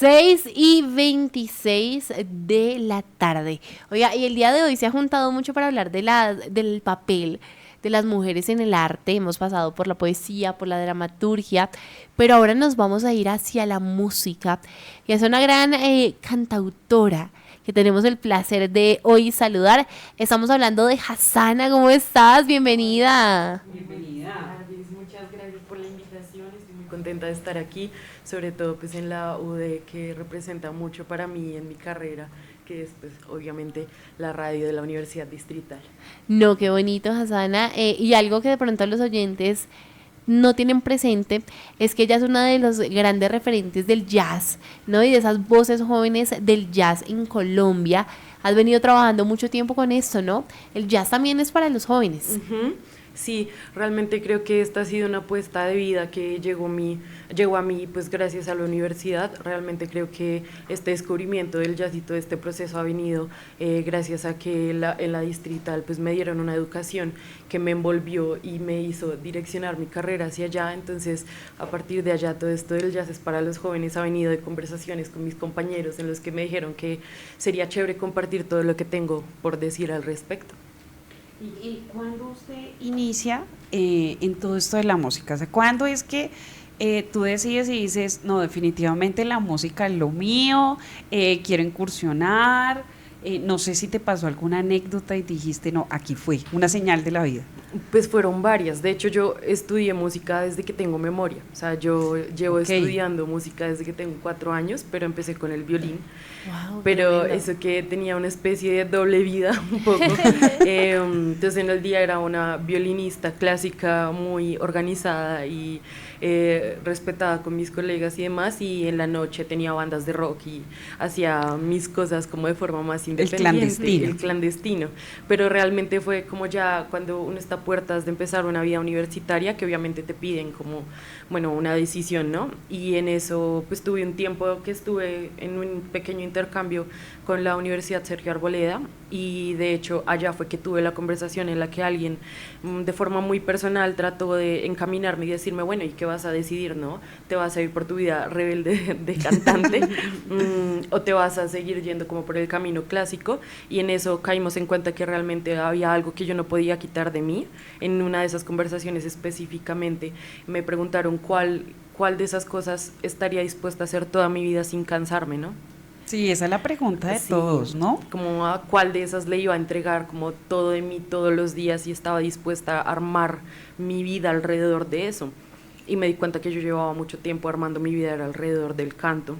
6:26 de la tarde. Oiga, y el día de hoy se ha juntado mucho para hablar del papel de las mujeres en el arte. Hemos pasado por la poesía, por la dramaturgia, pero ahora nos vamos a ir hacia la música. Y es una gran cantautora que tenemos el placer de hoy saludar. Estamos hablando de Hasana. ¿Cómo estás? Bienvenida. Bienvenida. Alice, muchas gracias por la invitación. Estoy muy contenta de estar aquí, sobre todo pues en la UD, que representa mucho para mí en mi carrera, que es pues obviamente la radio de la Universidad Distrital. No, qué bonito, Hasana. Y algo que de pronto los oyentes no tienen presente es que ella es una de los grandes referentes del jazz, ¿no? Y de esas voces jóvenes del jazz en Colombia. Has venido trabajando mucho tiempo con esto, ¿no? El jazz también es para los jóvenes. Ujú. Sí, realmente creo que esta ha sido una apuesta de vida que llegó a mí pues gracias a la universidad. Realmente creo que este descubrimiento del jazz y todo este proceso ha venido gracias a que en la distrital pues me dieron una educación que me envolvió y me hizo direccionar mi carrera hacia allá. Entonces, a partir de allá todo esto del jazz es para los jóvenes ha venido de conversaciones con mis compañeros en los que me dijeron que sería chévere compartir todo lo que tengo por decir al respecto. ¿Y cuándo usted inicia en todo esto de la música? O sea, ¿cuándo es que tú decides y dices, no, definitivamente la música es lo mío, quiero incursionar? No sé si te pasó alguna anécdota y dijiste, no, aquí fue, una señal de la vida. Pues fueron varias. De hecho, yo estudié música desde que tengo memoria. O sea, yo llevo Ok. estudiando música desde que tengo 4 años, pero empecé con el violín. Wow, Pero tremendo. eso que tenía una especie de doble vida un poco. Entonces en el día era una violinista clásica muy organizada y respetada con mis colegas y demás, y en la noche tenía bandas de rock y hacía mis cosas como de forma más independiente, clandestino. el clandestino. Pero realmente fue como ya cuando uno está a puertas de empezar una vida universitaria, que obviamente te piden como, bueno, una decisión, ¿no? Y en eso pues tuve un tiempo que estuve en un pequeño intercambio con la Universidad Sergio Arboleda, y de hecho allá fue que tuve la conversación en la que alguien de forma muy personal trató de encaminarme y decirme, bueno, ¿y qué vas a decidir, no? ¿Te vas a ir por tu vida rebelde de cantante o te vas a seguir yendo como por el camino clásico? Y en eso caímos en cuenta que realmente había algo que yo no podía quitar de mí. En una de esas conversaciones específicamente me preguntaron cuál de esas cosas estaría dispuesta a hacer toda mi vida sin cansarme, ¿no? Sí, esa es la pregunta de Sí, todos, ¿no? como a cuál de esas le iba a entregar como todo de mí todos los días, y estaba dispuesta a armar mi vida alrededor de eso. Y me di cuenta que yo llevaba mucho tiempo armando mi vida alrededor del canto.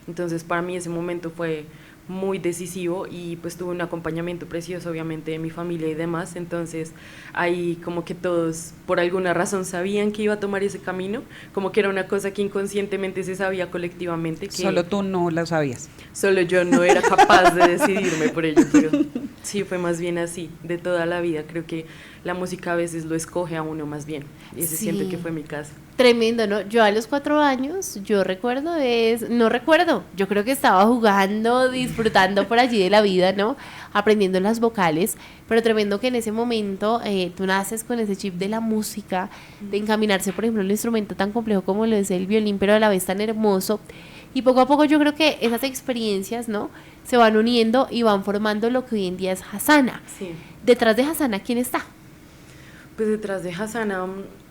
Entonces para mí ese momento fue muy decisivo, y pues tuve un acompañamiento precioso obviamente de mi familia y demás. Entonces ahí como que todos por alguna razón sabían que iba a tomar ese camino, como que era una cosa que inconscientemente se sabía colectivamente, que Solo tú no la sabías. solo yo no era capaz de decidirme por ello. Pero sí, fue más bien así de toda la vida. Creo que la música a veces lo escoge a uno más bien, y ese siento que Sí. fue mi caso. Tremendo, ¿no? Yo a los 4 años, no recuerdo, yo creo que estaba jugando, disfrutando por allí de la vida, ¿no? Aprendiendo las vocales, pero tremendo que en ese momento tú naces con ese chip de la música, de encaminarse, por ejemplo, un instrumento tan complejo como lo es el violín, pero a la vez tan hermoso. Y poco a poco yo creo que esas experiencias, ¿no? Se van uniendo y van formando lo que hoy en día es Hasana. Sí. Detrás de Hasana, ¿quién está? Pues detrás de Hasana,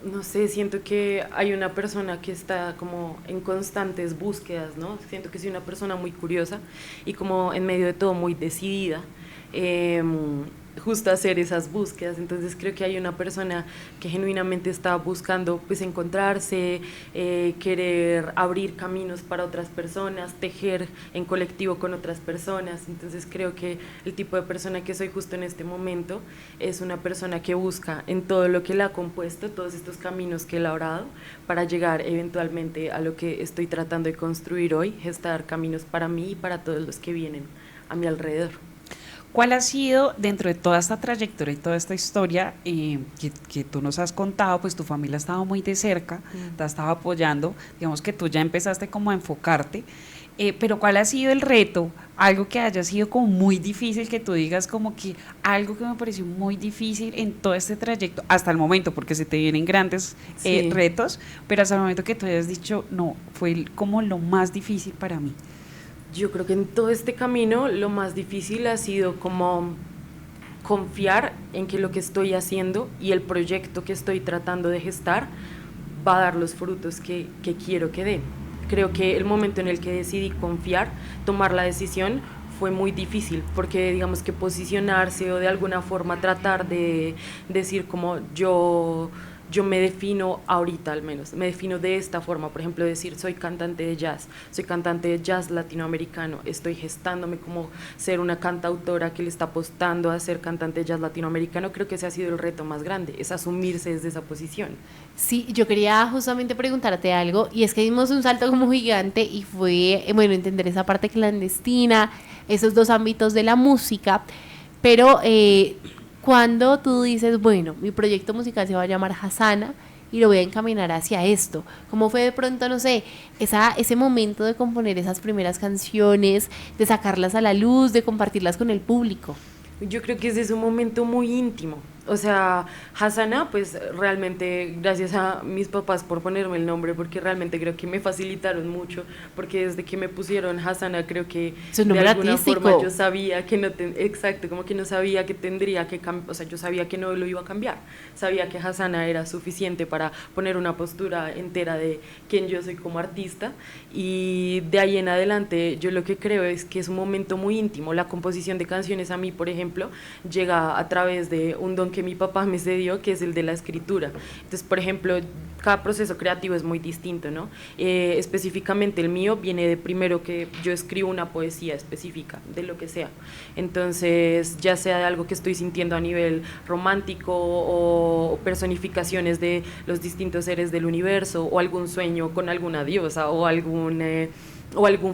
no sé, siento que hay una persona que está como en constantes búsquedas, ¿no? Siento que soy una persona muy curiosa y como en medio de todo muy decidida. Eh, justo hacer esas búsquedas. Entonces creo que hay una persona que genuinamente está buscando pues encontrarse, querer abrir caminos para otras personas, tejer en colectivo con otras personas. Entonces creo que el tipo de persona que soy justo en este momento es una persona que busca en todo lo que la ha compuesto, todos estos caminos que él ha labrado, para llegar eventualmente a lo que estoy tratando de construir hoy, gestar caminos para mí y para todos los que vienen a mi alrededor. ¿Cuál ha sido, dentro de toda esta trayectoria y toda esta historia que tú nos has contado, pues tu familia ha estado muy de cerca, te ha estado apoyando, digamos que tú ya empezaste como a enfocarte, pero ¿cuál ha sido el reto? Algo que haya sido como muy difícil, que tú digas como que algo que me pareció muy difícil en todo este trayecto, hasta el momento, porque se te vienen grandes Sí. retos, pero hasta el momento que tú hayas dicho, no, fue como lo más difícil para mí. Yo creo que en todo este camino lo más difícil ha sido como confiar en que lo que estoy haciendo y el proyecto que estoy tratando de gestar va a dar los frutos que quiero que dé. Creo que el momento en el que decidí confiar, tomar la decisión, fue muy difícil, porque digamos que posicionarse o de alguna forma tratar de decir como yo me defino ahorita al menos, me defino de esta forma, por ejemplo decir soy cantante de jazz, soy cantante de jazz latinoamericano, estoy gestándome como ser una cantautora que le está apostando a ser cantante de jazz latinoamericano. Creo que ese ha sido el reto más grande, es asumirse desde esa posición. Sí, yo quería justamente preguntarte algo, y es que dimos un salto como gigante y fue, bueno, entender esa parte clandestina, esos dos ámbitos de la música, pero cuando tú dices, bueno, mi proyecto musical se va a llamar Hasana y lo voy a encaminar hacia esto, ¿cómo fue de pronto, no sé, ese momento de componer esas primeras canciones, de sacarlas a la luz, de compartirlas con el público? Yo creo que ese es un momento muy íntimo. O sea, Hasana, pues realmente gracias a mis papás por ponerme el nombre, porque realmente creo que me facilitaron mucho, porque desde que me pusieron Hasana creo que Es un de nombre alguna artístico. forma yo sabía que no, exacto, como que no sabía que tendría que cambiar, o sea, yo sabía que no lo iba a cambiar, sabía que Hasana era suficiente para poner una postura entera de quién yo soy como artista, y de ahí en adelante yo lo que creo es que es un momento muy íntimo. La composición de canciones a mí, por ejemplo, llega a través de un don que mi papá me cedió, que es el de la escritura. Entonces, por ejemplo, cada proceso creativo es muy distinto, ¿no? Específicamente el mío viene de primero que yo escribo una poesía específica, de lo que sea. Entonces, ya sea de algo que estoy sintiendo a nivel romántico o personificaciones de los distintos seres del universo, o algún sueño con alguna diosa o algún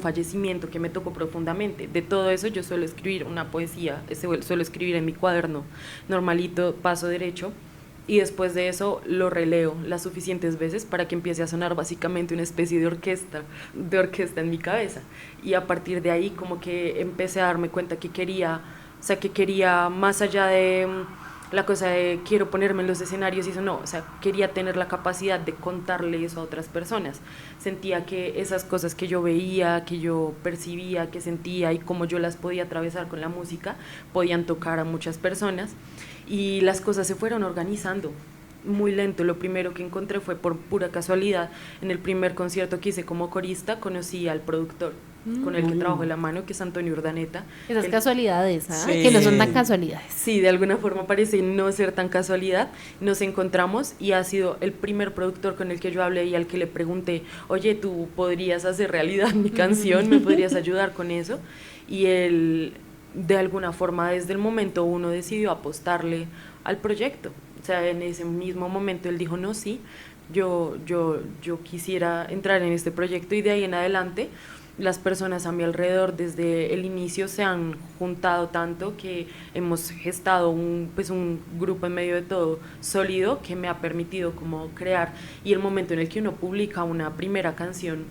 fallecimiento que me tocó profundamente. De todo eso yo suelo escribir una poesía, suelo escribir en mi cuaderno normalito, paso derecho, y después de eso lo releo las suficientes veces para que empiece a sonar básicamente una especie de orquesta en mi cabeza. Y a partir de ahí como que empecé a darme cuenta que quería, o sea, que quería más allá de la cosa de quiero ponerme en los escenarios y eso, no, o sea, quería tener la capacidad de contarle eso a otras personas. Sentía que esas cosas que yo veía, que yo percibía, que sentía y cómo yo las podía atravesar con la música, podían tocar a muchas personas, y las cosas se fueron organizando muy lento. Lo primero que encontré fue por pura casualidad. En el primer concierto que hice como corista conocí al productor con el que trabajo de la mano, que es Antonio Urdaneta. Esas casualidades, ¿ah? Sí. Que no son tan casualidades. Sí, de alguna forma parece no ser tan casualidad. Nos encontramos y ha sido el primer productor con el que yo hablé y al que le pregunté, oye, ¿tú podrías hacer realidad mi canción? ¿Me podrías ayudar con eso? Y él, de alguna forma, desde el momento uno decidió apostarle al proyecto. O sea, en ese mismo momento él dijo, no, sí, yo quisiera entrar en este proyecto, y de ahí en adelante las personas a mi alrededor desde el inicio se han juntado tanto que hemos gestado un grupo en medio de todo sólido que me ha permitido como crear. Y el momento en el que uno publica una primera canción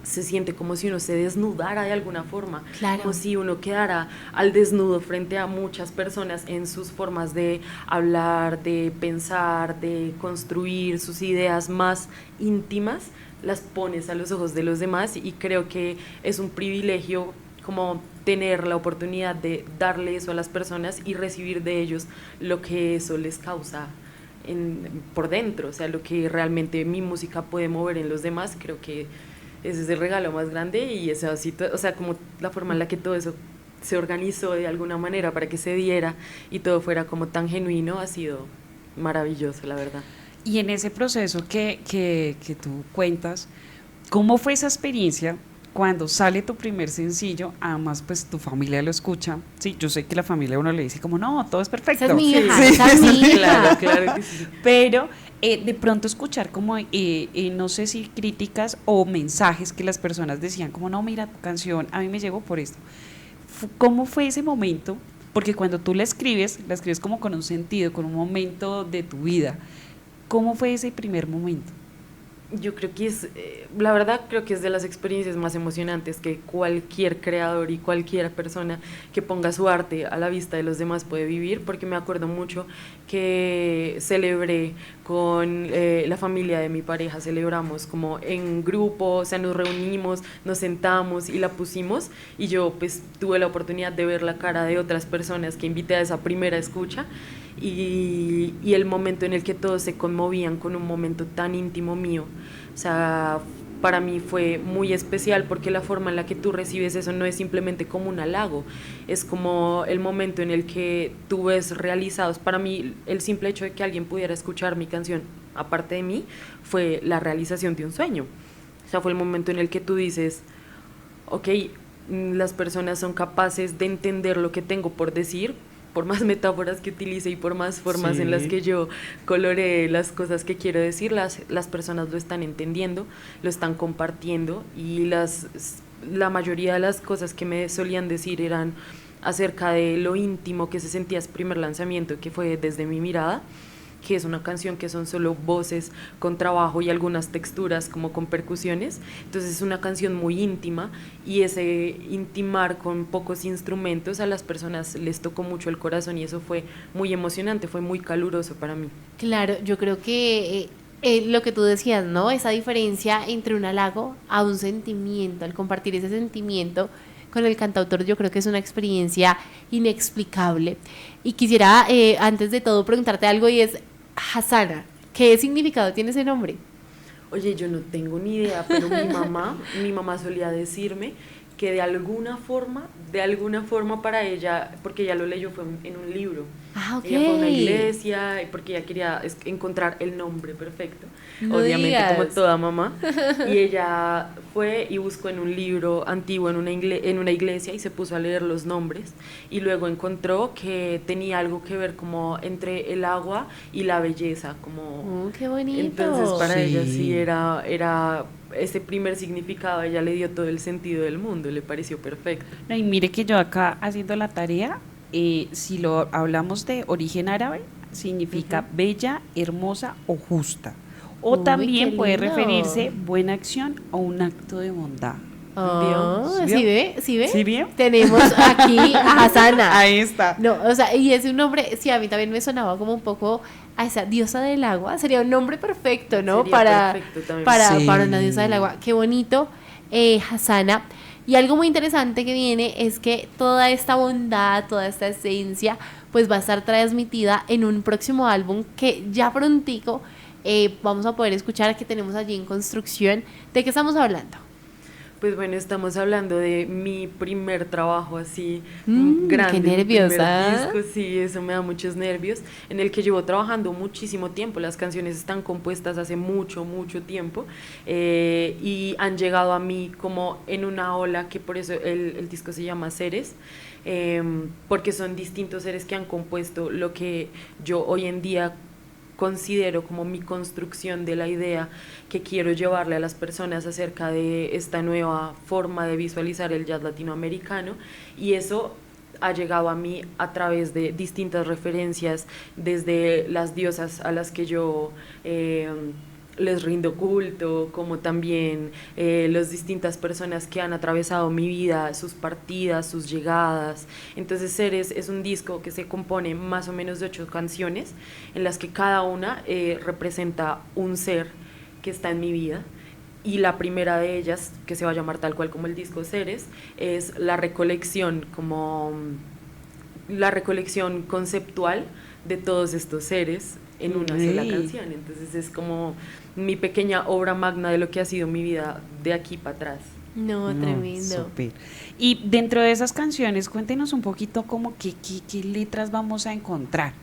se siente como si uno se desnudara de alguna forma, Claro. como si uno quedara al desnudo frente a muchas personas en sus formas de hablar, de pensar, de construir sus ideas más íntimas, las pones a los ojos de los demás, y creo que es un privilegio como tener la oportunidad de darle eso a las personas y recibir de ellos lo que eso les causa por dentro, o sea, lo que realmente mi música puede mover en los demás. Creo que ese es el regalo más grande, y esa, o sea, como la forma en la que todo eso se organizó de alguna manera para que se diera y todo fuera como tan genuino, ha sido maravilloso, la verdad. Y en ese proceso que tú cuentas, ¿cómo fue esa experiencia cuando sale tu primer sencillo? Además, pues tu familia lo escucha. Sí, yo sé que la familia a uno le dice como, no, todo es perfecto. Esa es mi hija, Sí, esa es mi hija. Claro, claro que sí. Pero de pronto escuchar como, no sé si críticas o mensajes que las personas decían como, no, mira, tu canción a mí me llegó por esto. ¿Cómo fue ese momento porque cuando tú la escribes como con un sentido, con un momento de tu vida. ¿Cómo fue ese primer momento? Yo creo que es, la verdad creo que es de las experiencias más emocionantes que cualquier creador y cualquier persona que ponga su arte a la vista de los demás puede vivir, porque me acuerdo mucho que celebré con la familia de mi pareja, celebramos como en grupo, o sea, nos reunimos, nos sentamos y la pusimos, y yo pues tuve la oportunidad de ver la cara de otras personas que invité a esa primera escucha, y el momento en el que todos se conmovían con un momento tan íntimo mío. O sea, para mí fue muy especial, porque la forma en la que tú recibes eso no es simplemente como un halago, es como el momento en el que tú ves realizados. Para mí el simple hecho de que alguien pudiera escuchar mi canción aparte de mí fue la realización de un sueño. O sea, fue el momento en el que tú dices, ok, las personas son capaces de entender lo que tengo por decir, por más metáforas que utilice y por más formas en las que yo coloree las cosas que quiero decir, las personas lo están entendiendo, lo están compartiendo, y la mayoría de las cosas que me solían decir eran acerca de lo íntimo que se sentía ese primer lanzamiento, que fue Desde mi mirada, que es una canción que son solo voces con trabajo y algunas texturas como con percusiones. Entonces es una canción muy íntima, y ese intimar con pocos instrumentos a las personas les tocó mucho el corazón, y eso fue muy emocionante, fue muy caluroso para mí. Claro, yo creo que lo que tú decías, ¿no? Esa diferencia entre un halago a un sentimiento, al compartir ese sentimiento con el cantautor, yo creo que es una experiencia inexplicable. Y quisiera, antes de todo, preguntarte algo, y es, Hasana, ¿qué significado tiene ese nombre? Oye, yo no tengo ni idea, pero mi mamá solía decirme que de alguna forma para ella, porque ella lo leyó fue en un libro. Ah, ok. Ella fue a una iglesia, porque ella quería encontrar el nombre perfecto, No obviamente digas. como toda mamá, y ella fue y buscó en un libro antiguo en una iglesia y se puso a leer los nombres, y luego encontró que tenía algo que ver como entre el agua y la belleza, como... Qué bonito. Entonces para ella Sí. sí era ese primer significado, ella le dio todo el sentido del mundo, le pareció perfecto. No, y mire que yo acá haciendo la tarea, si lo hablamos de origen árabe, significa bella, hermosa o justa. O Uy, también qué puede lindo. referirse buena acción o un acto de bondad. Oh, ¿Sí ¿sí vio? ve? ¿Sí ve? ¿Sí vio? Tenemos aquí a Hasana. Ahí está. No, o sea, y es un nombre, sí, a mí también me sonaba como un poco a esa diosa del agua. Sería un nombre perfecto, ¿no? Sería perfecto también. Sí. Para una diosa del agua. Qué bonito, Hasana. Y algo muy interesante que viene es que toda esta bondad, toda esta esencia, pues va a estar transmitida en un próximo álbum que ya prontico vamos a poder escuchar, que tenemos allí en construcción. ¿De qué estamos hablando? Pues bueno, estamos hablando de mi primer trabajo así qué grande. Mi nerviosa. primer disco, sí, eso me da muchos nervios, en el que llevo trabajando muchísimo tiempo. Las canciones están compuestas hace mucho, mucho tiempo, y han llegado a mí como en una ola, que por eso el disco se llama Seres, porque son distintos seres que han compuesto lo que yo hoy en día considero como mi construcción de la idea que quiero llevarle a las personas acerca de esta nueva forma de visualizar el jazz latinoamericano, y eso ha llegado a mí a través de distintas referencias, desde las diosas a las que yo les rindo culto, como también las distintas personas que han atravesado mi vida, sus partidas, sus llegadas. Entonces Seres es un disco que se compone más o menos de 8 canciones, en las que cada una representa un ser que está en mi vida. Y la primera de ellas, que se va a llamar tal cual como el disco Seres, es la recolección, como la recolección conceptual de todos estos seres en una sola canción. Entonces es como mi pequeña obra magna de lo que ha sido mi vida de aquí para atrás. No, tremendo. Súper. Y dentro de esas canciones, cuéntenos un poquito como qué letras vamos a encontrar.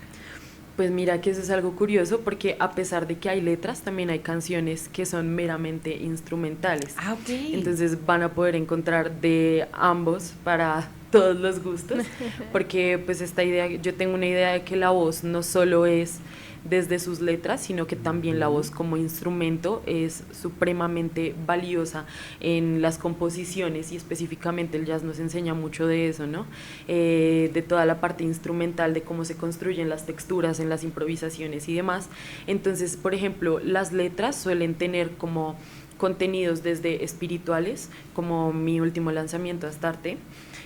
Pues mira que eso es algo curioso, porque a pesar de que hay letras, también hay canciones que son meramente instrumentales. Ah, ok. Entonces van a poder encontrar de ambos para todos los gustos, porque pues esta idea, yo tengo una idea de que la voz no solo es desde sus letras, sino que también la voz como instrumento es supremamente valiosa en las composiciones, y específicamente el jazz nos enseña mucho de eso, ¿no? De toda la parte instrumental, de cómo se construyen las texturas en las improvisaciones y demás. Entonces, por ejemplo, las letras suelen tener como contenidos desde espirituales, como mi último lanzamiento, Astarte,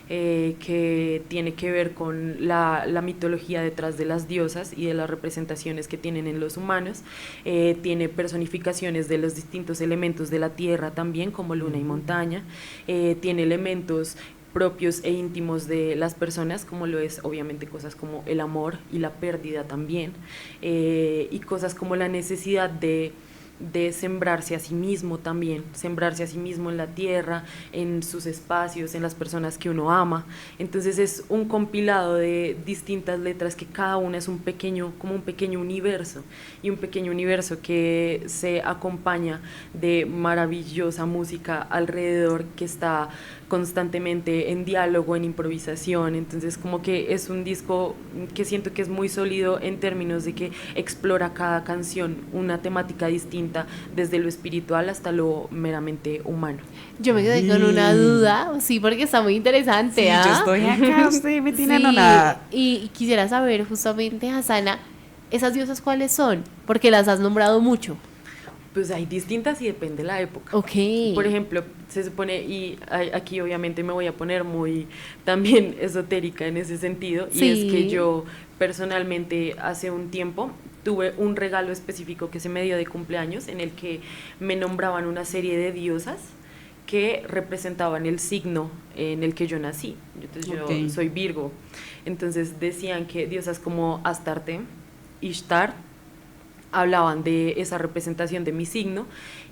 que tiene que ver con la mitología detrás de las diosas y de las representaciones que tienen en los humanos. Tiene personificaciones de los distintos elementos de la tierra también, como luna y montaña. Tiene elementos propios e íntimos de las personas, como lo es obviamente cosas como el amor y la pérdida también, y cosas como la necesidad de sembrarse a sí mismo también, sembrarse a sí mismo en la tierra, en sus espacios, en las personas que uno ama. Entonces es un compilado de distintas letras que cada una es como un pequeño universo, y un pequeño universo que se acompaña de maravillosa música alrededor, que está constantemente en diálogo, en improvisación. Entonces como que es un disco que siento que es muy sólido en términos de que explora cada canción una temática distinta, desde lo espiritual hasta lo meramente humano. Yo me quedé con una duda, sí, porque está muy interesante. Sí, yo estoy acá, usted me tiene anonada. Y quisiera saber justamente, Hasana, ¿esas diosas cuáles son? Porque las has nombrado mucho. Pues hay distintas y depende de la época. Ok. Por ejemplo, se supone, y aquí obviamente me voy a poner muy también esotérica en ese sentido, Sí. y es que yo personalmente hace un tiempo tuve un regalo específico que se me dio de cumpleaños, en el que me nombraban una serie de diosas que representaban el signo en el que yo nací. Entonces yo soy Virgo. Entonces decían que diosas como Astarte, Ishtar, hablaban de esa representación de mi signo,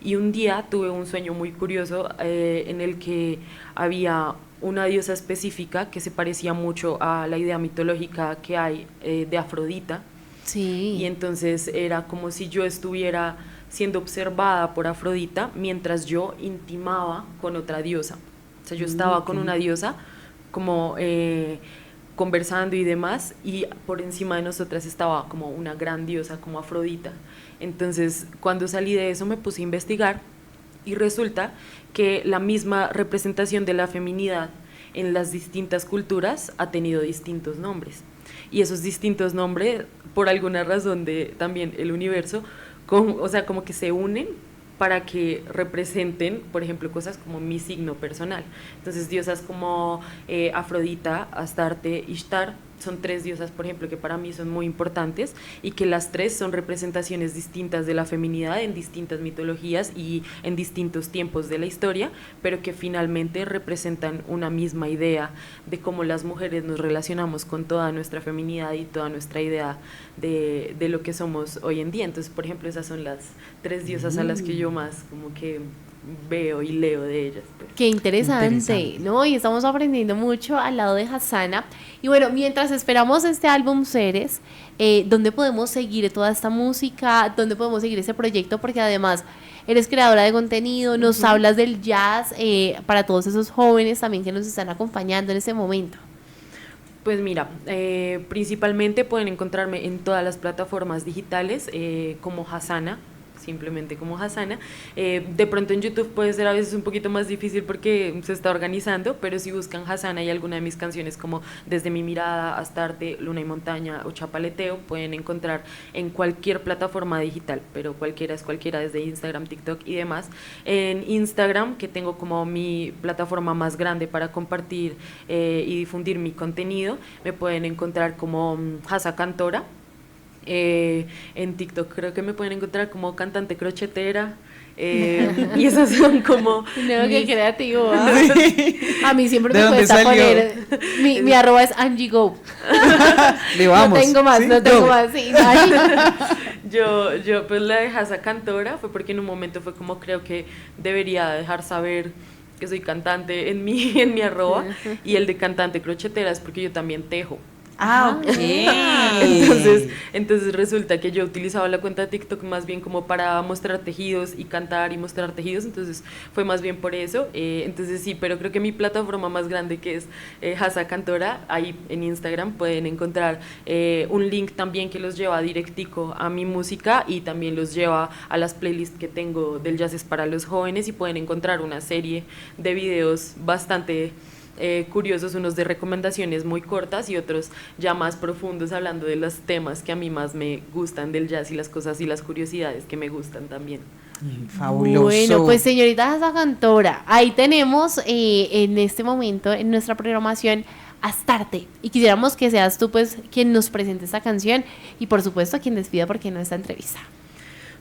y un día tuve un sueño muy curioso en el que había una diosa específica que se parecía mucho a la idea mitológica que hay de Afrodita. Sí. Y entonces era como si yo estuviera siendo observada por Afrodita mientras yo intimaba con otra diosa. O sea, yo estaba con una diosa como conversando y demás, y por encima de nosotras estaba como una gran diosa como Afrodita. Entonces, cuando salí de eso me puse a investigar, y resulta que la misma representación de la feminidad en las distintas culturas ha tenido distintos nombres, y esos distintos nombres, por alguna razón de también el universo, o sea, como que se unen para que representen, por ejemplo, cosas como mi signo personal. Entonces, diosas como Afrodita, Astarte, Ishtar, son tres diosas, por ejemplo, que para mí son muy importantes, y que las tres son representaciones distintas de la feminidad en distintas mitologías y en distintos tiempos de la historia, pero que finalmente representan una misma idea de cómo las mujeres nos relacionamos con toda nuestra feminidad y toda nuestra idea de lo que somos hoy en día. Entonces, por ejemplo, esas son las tres diosas a las que yo más como que veo y leo de ellas, pues. Qué interesante, ¿no? Y estamos aprendiendo mucho al lado de Hasana. Y bueno, mientras esperamos este álbum Seres, ¿dónde podemos seguir toda esta música? ¿Dónde podemos seguir este proyecto? Porque además eres creadora de contenido, nos hablas del jazz, para todos esos jóvenes también que nos están acompañando en este momento. Pues mira, principalmente pueden encontrarme en todas las plataformas digitales como Hasana, simplemente como Hasana. De pronto en YouTube puede ser a veces un poquito más difícil porque se está organizando, pero si buscan Hasana y alguna de mis canciones como Desde mi mirada, Astarte, Luna y montaña o Chapaleteo, pueden encontrar en cualquier plataforma digital, pero cualquiera es cualquiera, desde Instagram, TikTok y demás. En Instagram, que tengo como mi plataforma más grande para compartir y difundir mi contenido, me pueden encontrar como Hasa Cantora. En TikTok creo que me pueden encontrar como cantante crochetera, y esas son como No, qué creativo, ¿ah? A mí siempre ¿De me dónde cuesta salió? poner mi arroba es Angie Go. Le vamos. No tengo más, ¿sí? no tengo Go. más, sí, Angie. yo pues la de Hasa Cantora fue porque en un momento fue como, creo que debería dejar saber que soy cantante en mi arroba, y el de cantante crochetera es porque yo también tejo. Ah, ok. Entonces resulta que yo utilizaba la cuenta de TikTok más bien como para mostrar tejidos y cantar y mostrar tejidos, entonces fue más bien por eso. Entonces sí, pero creo que mi plataforma más grande, que es Hasa Cantora, ahí en Instagram pueden encontrar un link también que los lleva directico a mi música y también los lleva a las playlists que tengo del Jazz es para los jóvenes, y pueden encontrar una serie de videos bastante curiosos, unos de recomendaciones muy cortas y otros ya más profundos, hablando de los temas que a mí más me gustan del jazz y las cosas y las curiosidades que me gustan también. Fabuloso. Bueno, pues señorita Hasa Cantora, ahí tenemos en este momento en nuestra programación Astarte, y quisiéramos que seas tú pues quien nos presente esta canción y por supuesto quien despida porque no esta entrevista.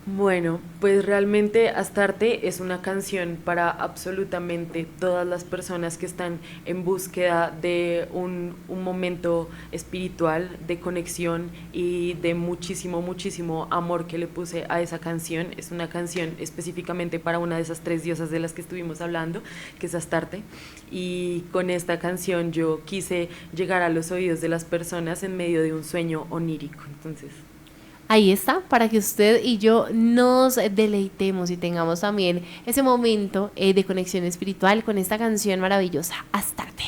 Bueno, pues realmente Astarte es una canción para absolutamente todas las personas que están en búsqueda de un momento espiritual, de conexión y de muchísimo, muchísimo amor que le puse a esa canción. Es una canción específicamente para una de esas 3 diosas de las que estuvimos hablando, que es Astarte. Y con esta canción yo quise llegar a los oídos de las personas en medio de un sueño onírico. Entonces... Ahí está, para que usted y yo nos deleitemos y tengamos también ese momento de conexión espiritual con esta canción maravillosa, Astarte.